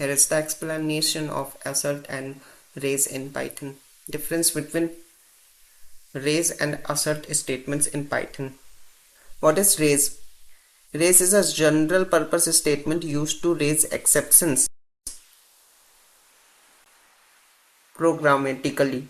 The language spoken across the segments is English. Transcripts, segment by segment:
Here is the explanation of assert and raise in Python. Difference between raise and assert statements in Python. What is raise? Raise is a general purpose statement used to raise exceptions programmatically.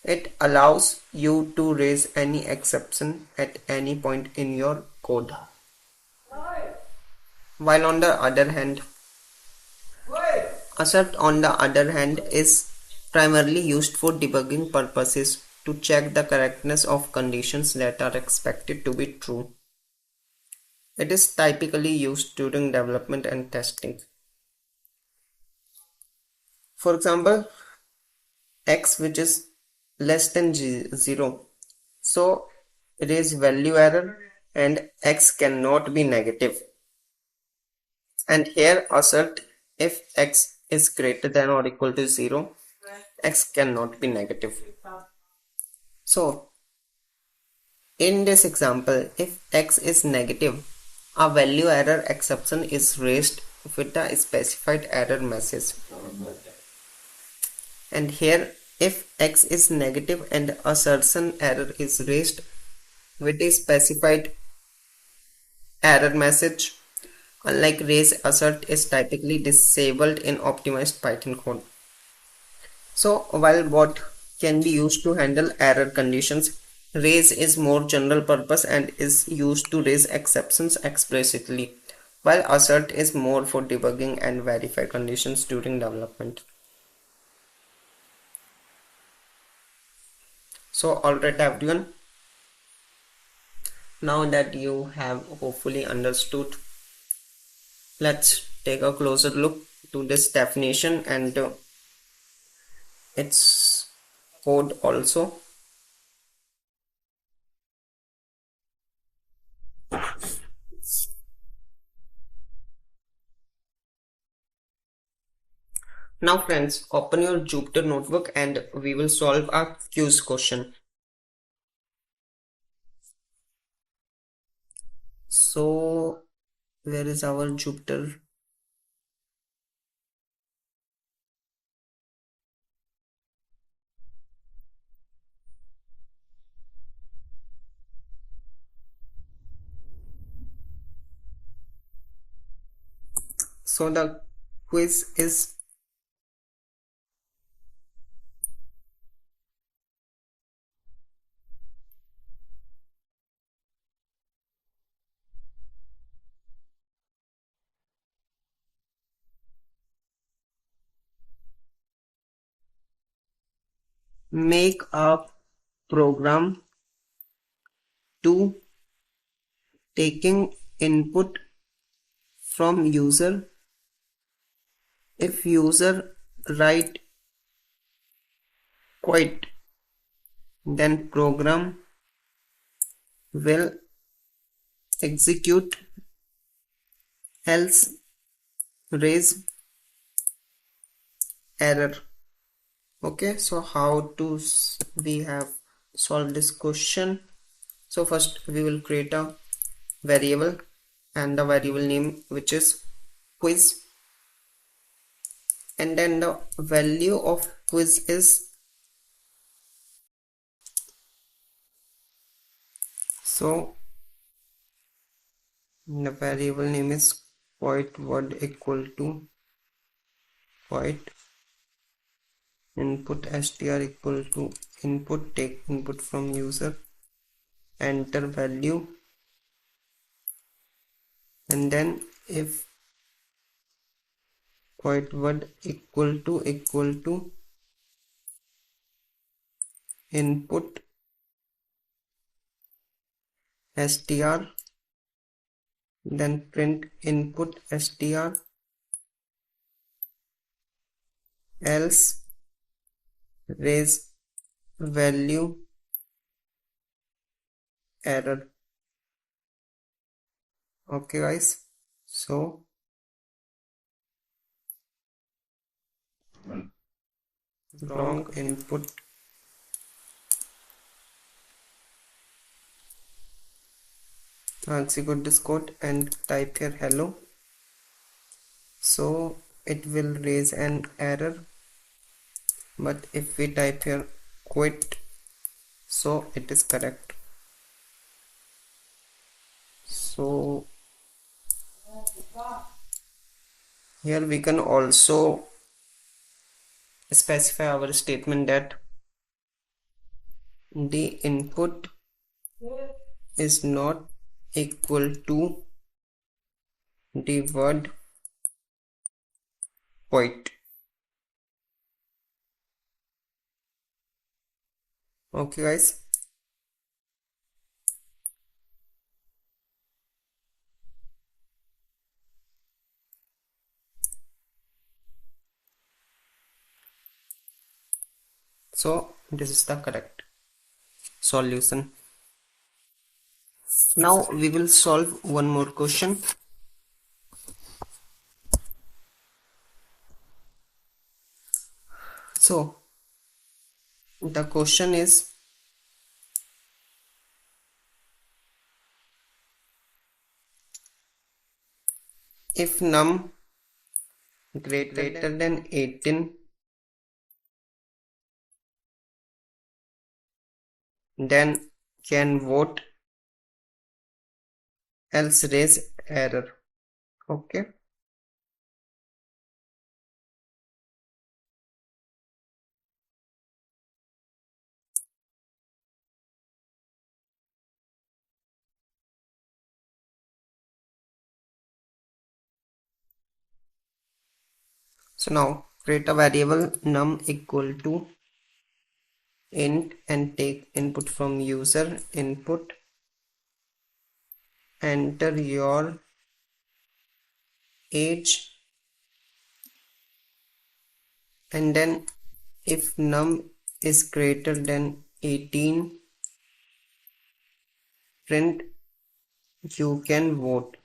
It allows you to raise any exception at any point in your code. While on the other hand, assert on the other hand is primarily used for debugging purposes to check the correctness of conditions that are expected to be true. It is typically used during development and testing. For example, x which is less than 0. So it is value error and x cannot be negative. And here assert if x is greater than or equal to 0, x cannot be negative. So in this example, if x is negative, a value error exception is raised with the specified error message. And here if x is negative and assertion error is raised with a specified error message, unlike raise, assert is typically disabled in optimized Python code. So while what can be used to handle error conditions, raise is more general purpose and is used to raise exceptions explicitly, while assert is more for debugging and verify conditions during development. So alright everyone, now that you have hopefully understood, let's take a closer look to this definition and its code also. Now friends, open your Jupyter notebook and we will solve a quiz question. So where is our Jupyter? So the quiz is make a program to taking input from user. If user write quit, then program will execute, else raise error. Okay, so how to we have solved this question? So first we will create a variable and the variable name which is quiz, and then the value of quiz is, so the variable name is void word equal to void input str equal to input, take input from user, enter value, and then if void word equal to input str, then print input str, else raise value error. Okay guys, so wrong input, execute this code and type here hello. so it will raise an error. But if we type here quit, so it is correct. So here we can also specify our statement that the input is not equal to the word quit. Okay guys, so this is the correct solution. Now we will solve one more question. So the question is, if num greater than 18, then can vote, else raise error. Okay, so now create a variable num equal to int and take input from user input, enter your age, and then if num is greater than 18, print you can vote,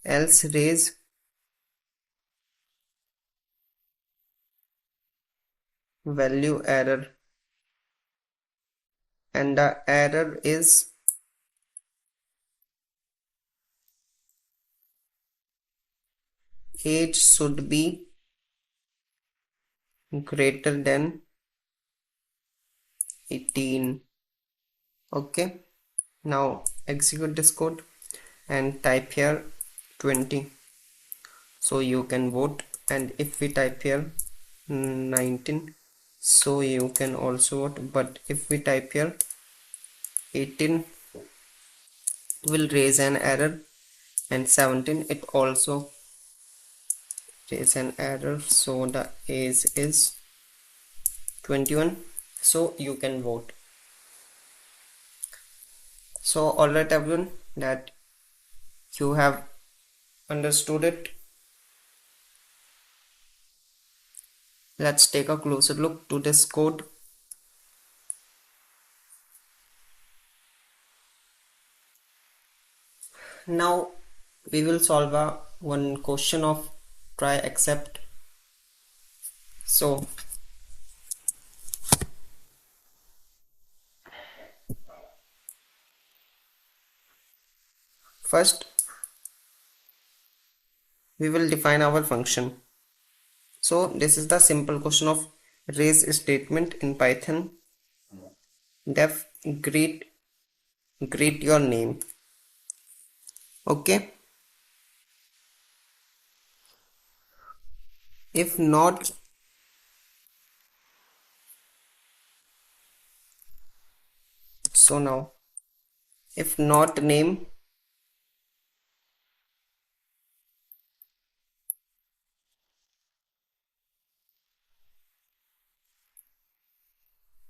else raise value error, and the error is age should be greater than 18. Okay, now execute this code and type here 20, so you can vote. And if we type here 19, so you can also vote. But if we type here 18, it will raise an error, and 17, it also raise an error. So the age is 21, so you can vote. So alright everyone, that you have understood it. Let's take a closer look to this code. Now we will solve one question of try except. So first we will define our function. So this is the simple question of raise statement in Python. Def greet your name. Okay, if not, so now if not name,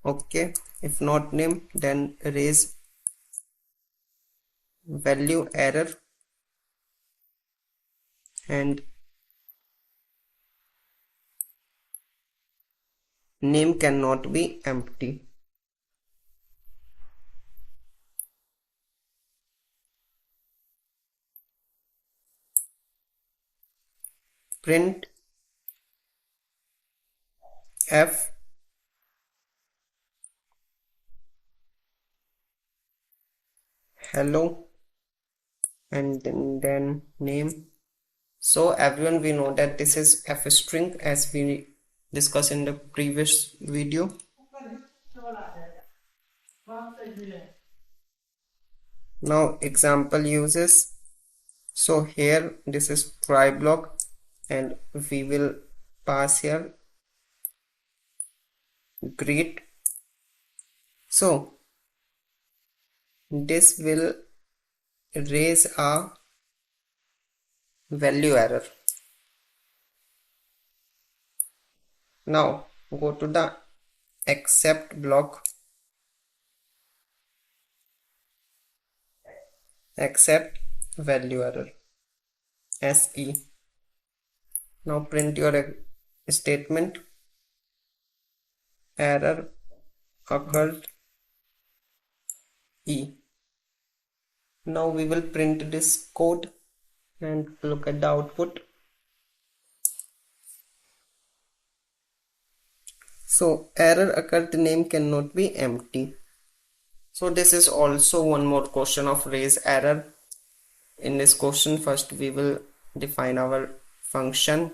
okay, if not name, then raise value error, and name cannot be empty. Print f hello and then name. So everyone, we know that this is f string as we discussed in the previous video. Now example uses. So here this is try block and we will pass here greet. So this will raise a value error. Now go to the accept block, accept value error SE. Now print your statement error occurred E. Now we will print this code and look at the output. So error occurred name cannot be empty. So this is also one more question of raise error. In this question, first we will define our function,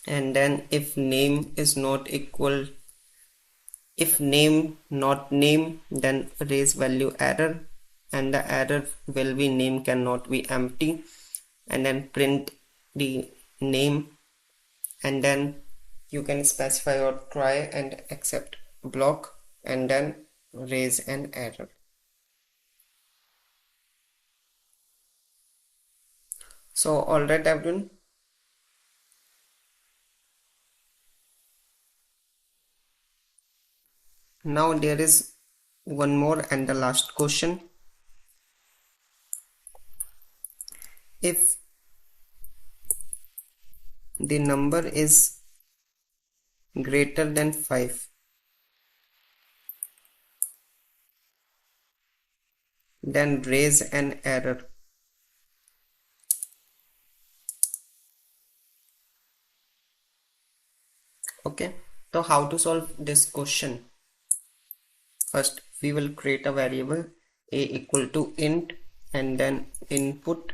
and then if name is not equal, if name not name, then raise value error, and the error will be name cannot be empty, and then print the name, and then you can specify or try and accept block, and then raise an error. So alright everyone, now there is one more and the last question. If the number is greater than 5, then raise an error. Okay, so how to solve this question? First we will create a variable a equal to int and then input,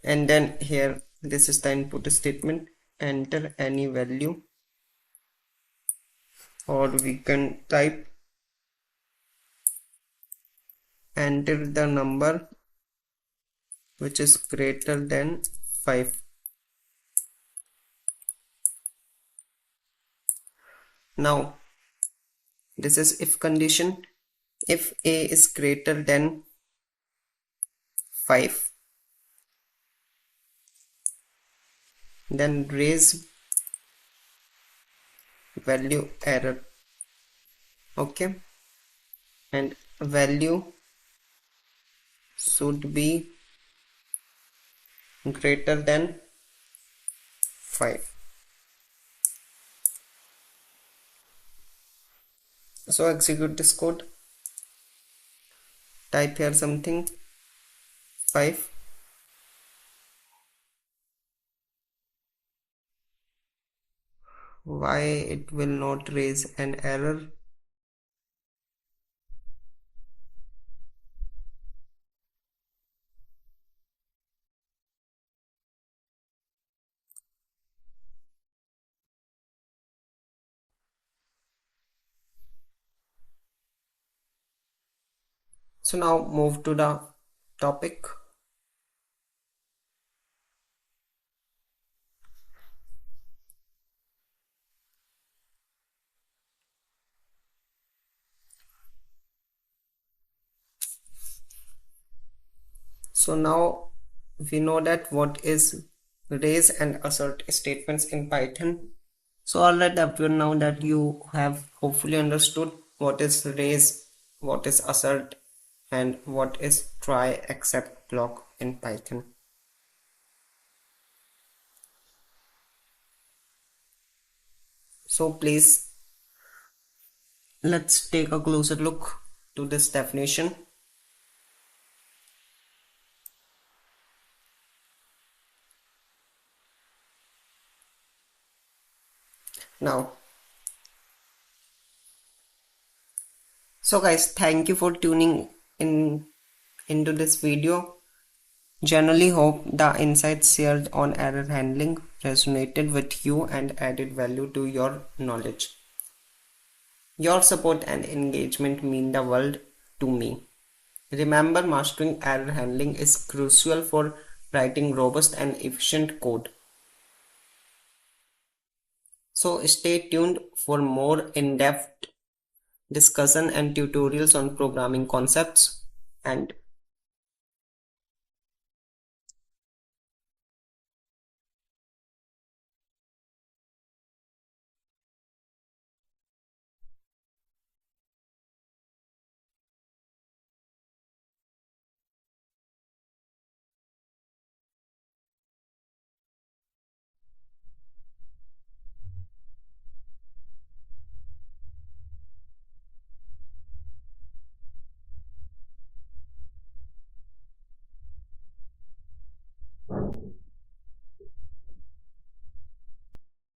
and then here this is the input statement, enter any value, or we can type enter the number which is greater than 5. Now this is if condition. If a is greater than 5, then raise value error. Okay, and value should be greater than 5. So execute this code, type here something 5. Why it will not raise an error? So now move to the topic. So now we know that what is raise and assert statements in Python. So alright everyone, now that you have hopefully understood what is raise, what is assert, and what is try except block in Python. So please let's take a closer look to this definition. Now, so guys, thank you for tuning in into this video, Generally hope the insights shared on error handling resonated with you and added value to your knowledge. Your support and engagement mean the world to me. Remember, mastering error handling is crucial for writing robust and efficient code. So stay tuned for more in-depth discussion and tutorials on programming concepts, and